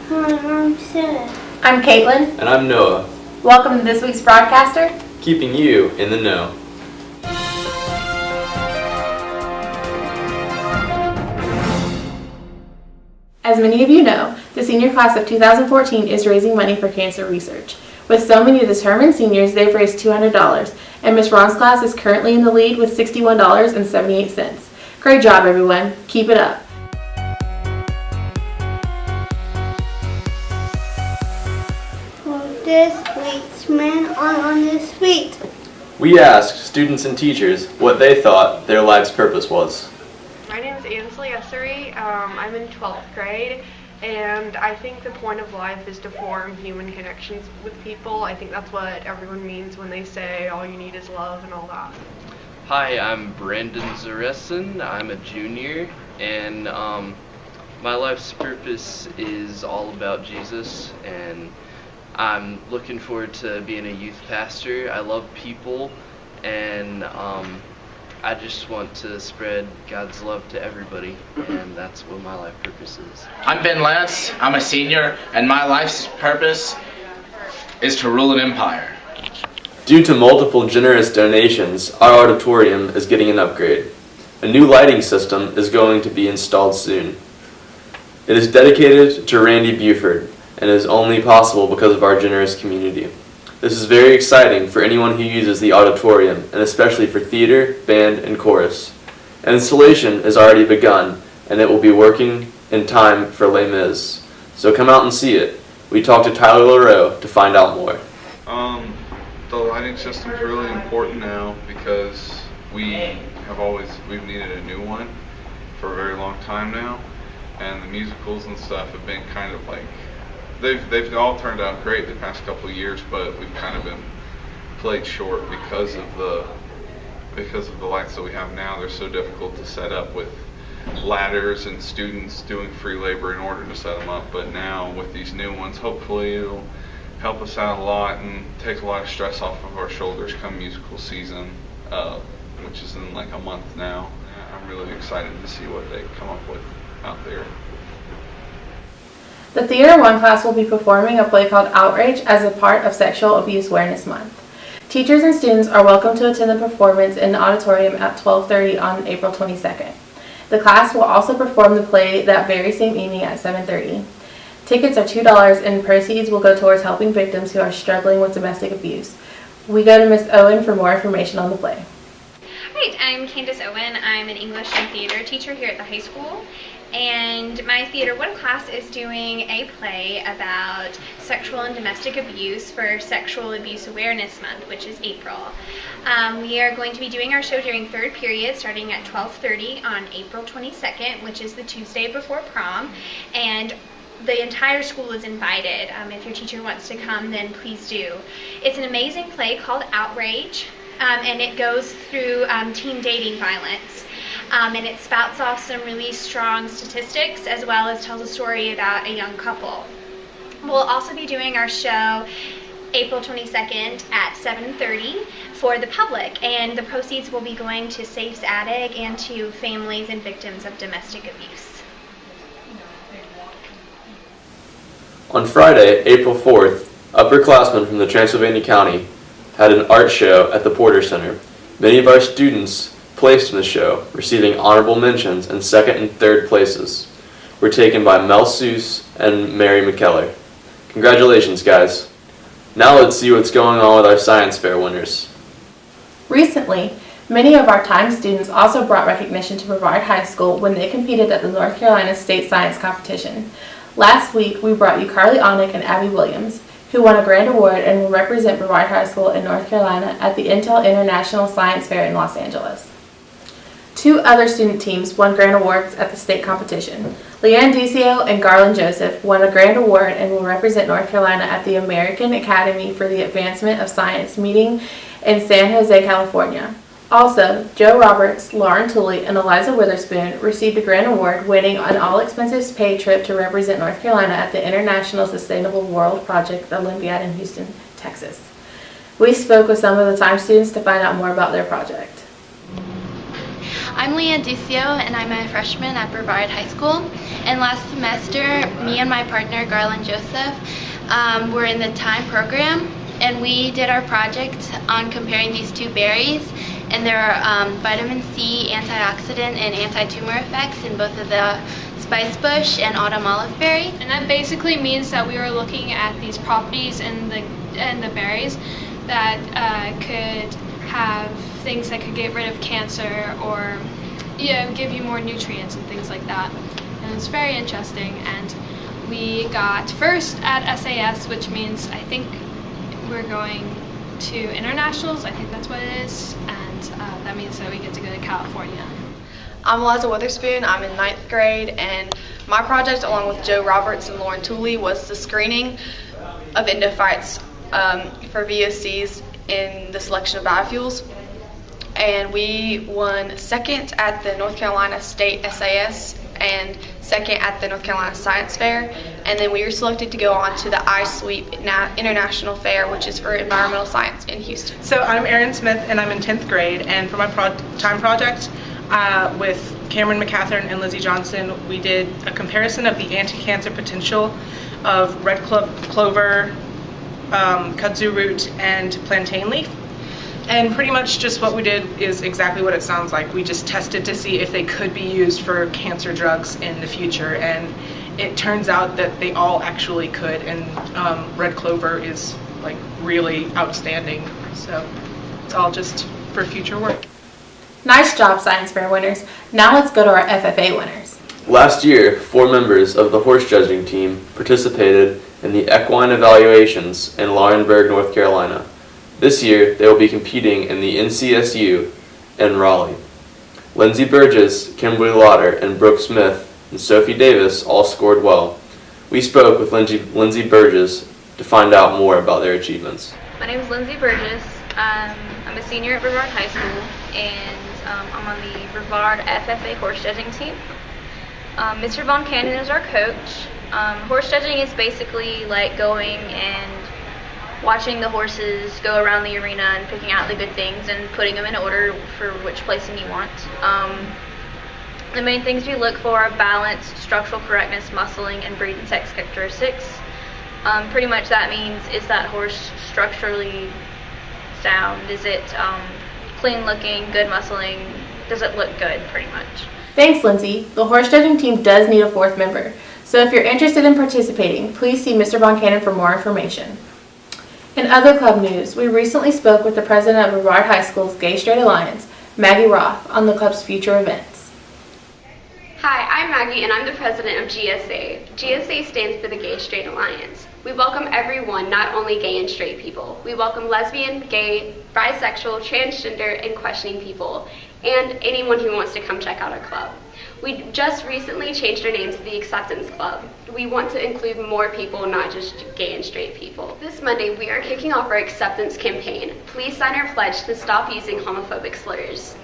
I'm Sarah. I'm Caitlin. And I'm Noah. Welcome to this week's Broadcaster, keeping you in the know. As many of you know, the senior class of 2014 is raising money for cancer research. With so many determined seniors, they've raised $200, and Ms. Ron's class is currently in the lead with $61.78. Great job, everyone. Keep it up. This week's man on this week. We asked students and teachers what they thought their life's purpose was. My name is Ansley Essery. I'm in 12th grade, and I think the point of life is to form human connections with people. I think that's what everyone means when they say all you need is love and all that. Hi, I'm Brandon Zaresin. I'm a junior, and my life's purpose is all about Jesus, and I'm looking forward to being a youth pastor. I love people, and I just want to spread God's love to everybody, and that's what my life purpose is. I'm Ben Lance. I'm a senior, and my life's purpose is to rule an empire. Due to multiple generous donations, our auditorium is getting an upgrade. A new lighting system is going to be installed soon. It is dedicated to Randy Buford and is only possible because of our generous community. This is very exciting for anyone who uses the auditorium, and especially for theater, band, and chorus. An installation has already begun, and it will be working in time for Les Mis. So come out and see it. We talked to Tyler LaRoe to find out more. The lighting system is really important now because we've needed a new one for a very long time now, and the musicals and stuff have been kind of like they've all turned out great the past couple of years, but we've kind of been played short because of the lights that we have now. They're so difficult to set up with ladders and students doing free labor in order to set them up. But now with these new ones, hopefully it'll help us out a lot and take a lot of stress off of our shoulders come musical season, which is in like a month now. I'm really excited to see what they come up with out there. The Theater 1 class will be performing a play called Outrage as a part of Sexual Abuse Awareness Month. Teachers and students are welcome to attend the performance in the auditorium at 12:30 on April 22nd. The class will also perform the play that very same evening at 7:30. Tickets are $2 and proceeds will go towards helping victims who are struggling with domestic abuse. We go to Ms. Owen for more information on the play. Hi, I'm Candace Owen. I'm an English and theater teacher here at the high school. And my Theater 1 class is doing a play about sexual and domestic abuse for Sexual Abuse Awareness Month, which is April. We are going to be doing our show during third period starting at 12:30 on April 22nd, which is the Tuesday before prom. And the entire school is invited. If your teacher wants to come, then please do. It's an amazing play called Outrage, and it goes through teen dating violence. And it spouts off some really strong statistics as well as tells a story about a young couple. We'll also be doing our show April 22nd at 7:30 for the public, and the proceeds will be going to Safe's Attic and to families and victims of domestic abuse. On Friday, April 4th, upperclassmen from the Transylvania County had an art show at the Porter Center. Many of our students placed in the show, receiving honorable mentions and second and third places, were taken by Mel Seuss and Mary McKellar. Congratulations, guys. Now let's see what's going on with our science fair winners. Recently, many of our Times students also brought recognition to Brevard High School when they competed at the North Carolina State Science Competition. Last week, we brought you Carly Onick and Abby Williams, who won a grand award and will represent Brevard High School in North Carolina at the Intel International Science Fair in Los Angeles. Two other student teams won grand awards at the state competition. Leanne Ducio and Garland Joseph won a grand award and will represent North Carolina at the American Academy for the Advancement of Science meeting in San Jose, California. Also, Joe Roberts, Lauren Tooley, and Eliza Witherspoon received a grand award, winning an all-expenses-paid trip to represent North Carolina at the International Sustainable World Project Olympiad in Houston, Texas. We spoke with some of the Times students to find out more about their project. I'm Leah Ducio, and I'm a freshman at Brevard High School. And last semester, me and my partner, Garland Joseph, were in the Time program, and we did our project on comparing these two berries and their vitamin C, antioxidant, and anti-tumor effects in both of the spice bush and autumn olive berry. And that basically means that we were looking at these properties in the berries that could have things that could get rid of cancer or give you more nutrients and things like that. And it's very interesting. And we got first at SAS, which means I think we're going to internationals. I think that's what it is. And that means that we get to go to California. I'm Eliza Witherspoon. I'm in 9th grade, and my project, along with Joe Roberts and Lauren Tooley, was the screening of endophytes for VOCs in the selection of biofuels. And we won second at the North Carolina State SAS and second at the North Carolina Science Fair. And then we were selected to go on to the iSweep International Fair, which is for environmental science in Houston. So I'm Erin Smith, and I'm in 10th grade. And for my time project with Cameron McCathern and Lizzie Johnson, we did a comparison of the anti-cancer potential of red clover, kudzu root, and plantain leaf. And pretty much just what we did is exactly what it sounds like. We just tested to see if they could be used for cancer drugs in the future, and it turns out that they all actually could, and red clover is like really outstanding. So it's all just for future work. Nice job, science fair winners. Now let's go to our FFA winners. Last year, 4 members of the horse judging team participated in the equine evaluations in Laurinburg, North Carolina. This year, they will be competing in the NCSU in Raleigh. Lindsay Burgess, Kimberly Lauder, and Brooke Smith and Sophie Davis all scored well. We spoke with Lindsay Burgess to find out more about their achievements. My name is Lindsay Burgess. I'm a senior at Brevard High School, and I'm on the Brevard FFA horse judging team. Mr. Von Cannon is our coach. Horse judging is basically like going and watching the horses go around the arena and picking out the good things and putting them in order for which placing you want. The main things we look for are balance, structural correctness, muscling, and breed and sex characteristics. Pretty much that means, is that horse structurally sound? Is it clean looking, good muscling? Does it look good, pretty much? Thanks, Lindsay. The horse judging team does need a 4th member. So if you're interested in participating, please see Mr. Von Cannon for more information. In other club news, we recently spoke with the president of Brevard High School's Gay Straight Alliance, Maggie Roth, on the club's future events. Hi, I'm Maggie, and I'm the president of GSA. GSA stands for the Gay Straight Alliance. We welcome everyone, not only gay and straight people. We welcome lesbian, gay, bisexual, transgender, and questioning people, and anyone who wants to come check out our club. We just recently changed our names to the Acceptance Club. We want to include more people, not just gay and straight people. This Monday, we are kicking off our acceptance campaign. Please sign our pledge to stop using homophobic slurs.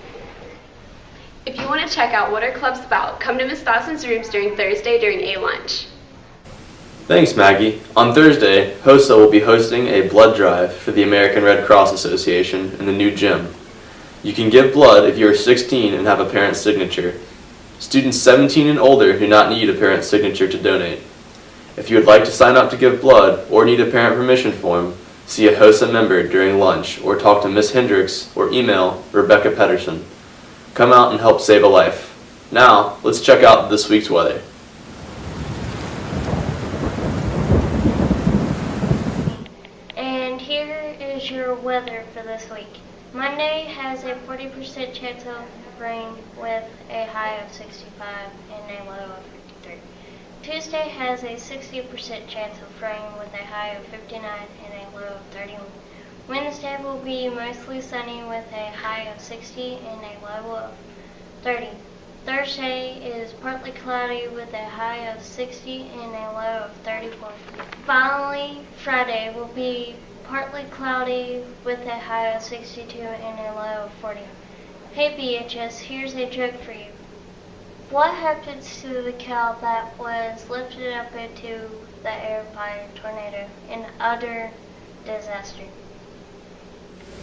If you want to check out what our club's about, come to Miss Dawson's rooms during Thursday during a lunch. Thanks, Maggie. On Thursday, HOSA will be hosting a blood drive for the American Red Cross Association in the new gym. You can give blood if you are 16 and have a parent's signature. Students 17 and older do not need a parent's signature to donate. If you would like to sign up to give blood or need a parent permission form, see a HOSA member during lunch or talk to Ms. Hendricks or email Rebecca Pedersen. Come out and help save a life. Now, let's check out this week's weather. And here is your weather for this week. Monday has a 40% chance of rain with a high of 65 and a low of 53. Tuesday has a 60% chance of rain with a high of 59 and a low of 31. Wednesday will be mostly sunny with a high of 60 and a low of 30. Thursday is partly cloudy with a high of 60 and a low of 34. Finally, Friday will be partly cloudy with a high of 62 and a low of 40. Hey BHS, here's a joke for you. What happens to the cow that was lifted up into the air by a tornado and utter disaster?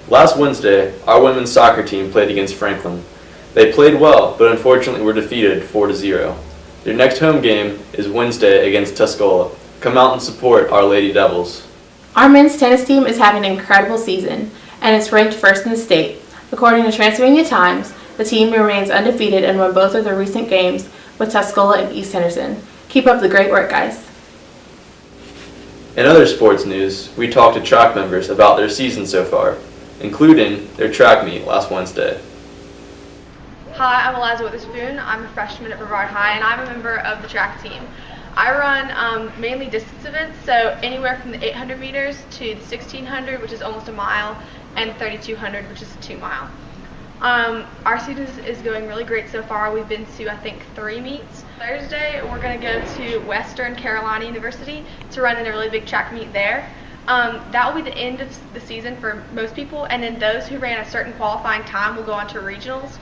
Last Wednesday, our women's soccer team played against Franklin. They played well, but unfortunately were defeated 4-0. Their next home game is Wednesday against Tuscola. Come out and support our Lady Devils. Our men's tennis team is having an incredible season, and it's ranked first in the state. According to Transylvania Times, the team remains undefeated and won both of their recent games with Tuscola and East Henderson. Keep up the great work, guys. In other sports news, we talked to track members about their season so far, including their track meet last Wednesday. Hi, I'm Eliza Witherspoon. I'm a freshman at Brevard High, and I'm a member of the track team. I run mainly distance events, so anywhere from the 800 meters to the 1600, which is almost a mile, and 3200, which is a 2 mile. Our season is going really great so far. We've been to, I think, 3 meets. Thursday, we're going to go to Western Carolina University to run in a really big track meet there. That will be the end of the season for most people, and then those who ran a certain qualifying time will go on to regionals,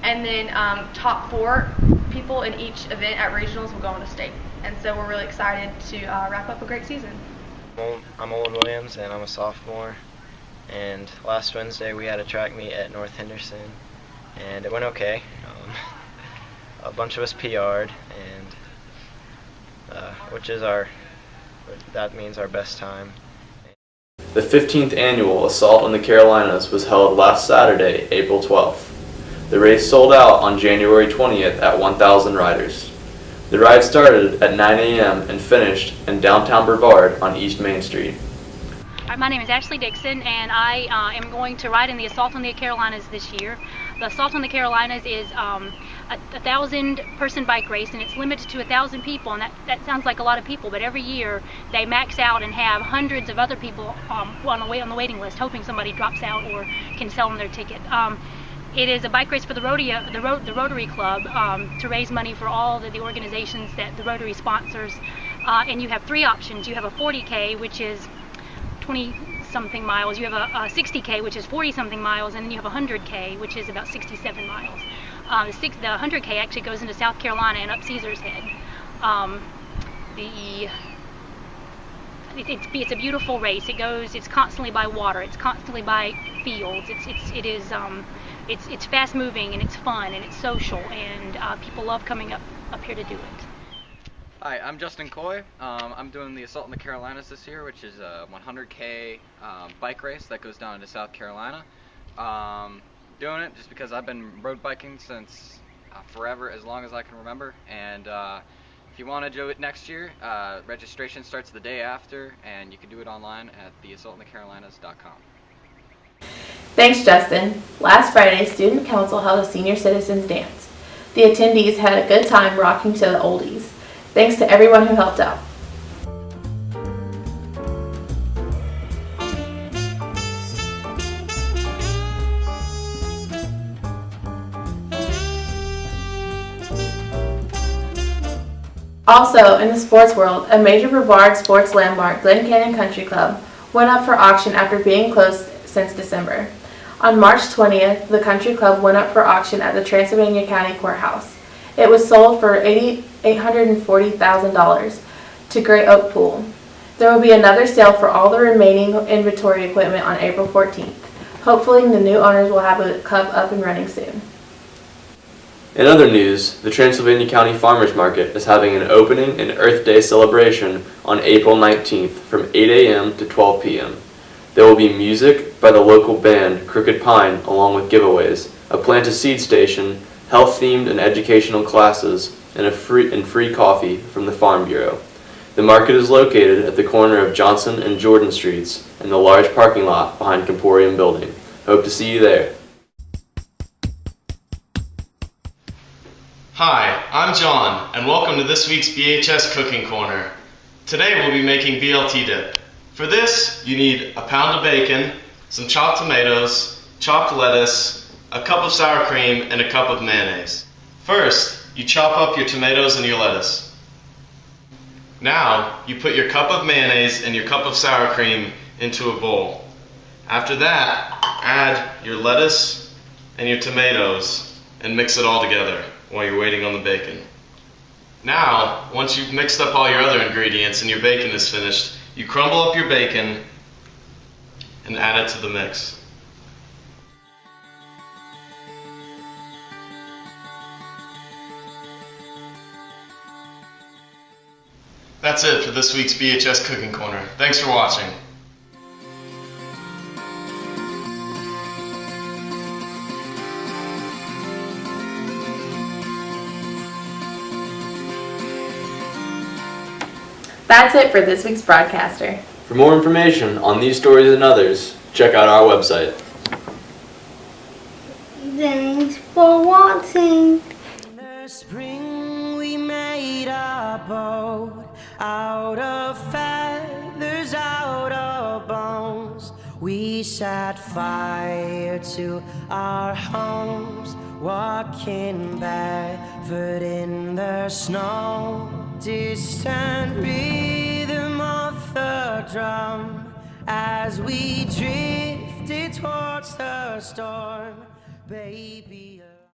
and then top 4 people in each event at regionals will go on to state. And so we're really excited to wrap up a great season. I'm Owen Williams, and I'm a sophomore. And last Wednesday we had a track meet at North Henderson, and it went okay. A bunch of us PR'd, and that means our best time. The 15th annual Assault on the Carolinas was held last Saturday, April 12th. The race sold out on January 20th at 1,000 riders. The ride started at 9 a.m. and finished in downtown Brevard on East Main Street. My name is Ashley Dixon, and I am going to ride in the Assault on the Carolinas this year. The Assault on the Carolinas is a 1,000-person bike race, and it's limited to 1,000 people, and that sounds like a lot of people, but every year they max out and have hundreds of other people on the waiting list, hoping somebody drops out or can sell them their ticket. It is a bike race for the Rotary Club to raise money for all the organizations that the Rotary sponsors, and you have 3 options. You have a 40K, which is 20-something miles. You have a 60K, which is 40-something miles, and then you have a 100K, which is about 67 miles. The 100K actually goes into South Carolina and up Caesar's Head. It's a beautiful race. It's constantly by water. It's constantly by fields. It's fast moving, and it's fun, and it's social, and people love coming up here to do it. Hi, I'm Justin Coy. I'm doing the Assault on the Carolinas this year, which is a 100K bike race that goes down into South Carolina. Doing it just because I've been road biking since forever, as long as I can remember. And if you want to do it next year, registration starts the day after, and you can do it online at theassaultonthecarolinas.com. Thanks, Justin. Last Friday, Student Council held a senior citizens dance. The attendees had a good time rocking to the oldies. Thanks to everyone who helped out. Also, in the sports world, a major Brevard sports landmark, Glen Canyon Country Club, went up for auction after being closed since December. On March 20th, the country club went up for auction at the Transylvania County Courthouse. It was sold for $840,000 to Great Oak Pool. There will be another sale for all the remaining inventory equipment on April 14th. Hopefully, the new owners will have the club up and running soon. In other news, the Transylvania County Farmers Market is having an opening and Earth Day celebration on April 19th from 8 a.m. to 12 p.m. There will be music by the local band Crooked Pine along with giveaways, a plant-a-seed station, health-themed and educational classes, and free coffee from the Farm Bureau. The market is located at the corner of Johnson and Jordan Streets in the large parking lot behind Comporium Building. Hope to see you there. Hi, I'm John, and welcome to this week's BHS Cooking Corner. Today we'll be making BLT dip. For this, you need a pound of bacon, some chopped tomatoes, chopped lettuce, a cup of sour cream, and a cup of mayonnaise. First, you chop up your tomatoes and your lettuce. Now, you put your cup of mayonnaise and your cup of sour cream into a bowl. After that, add your lettuce and your tomatoes and mix it all together while you're waiting on the bacon. Now, once you've mixed up all your other ingredients and your bacon is finished, you crumble up your bacon and add it to the mix. That's it for this week's BHS Cooking Corner. Thanks for watching. That's it for this week's Broadcaster. For more information on these stories and others, check out our website. Thanks for watching. In the spring we made a boat out of feathers, out of bones. We set fire to our homes, walking barefoot in the snow. Distant rhythm of the drum as we drifted towards the storm, baby.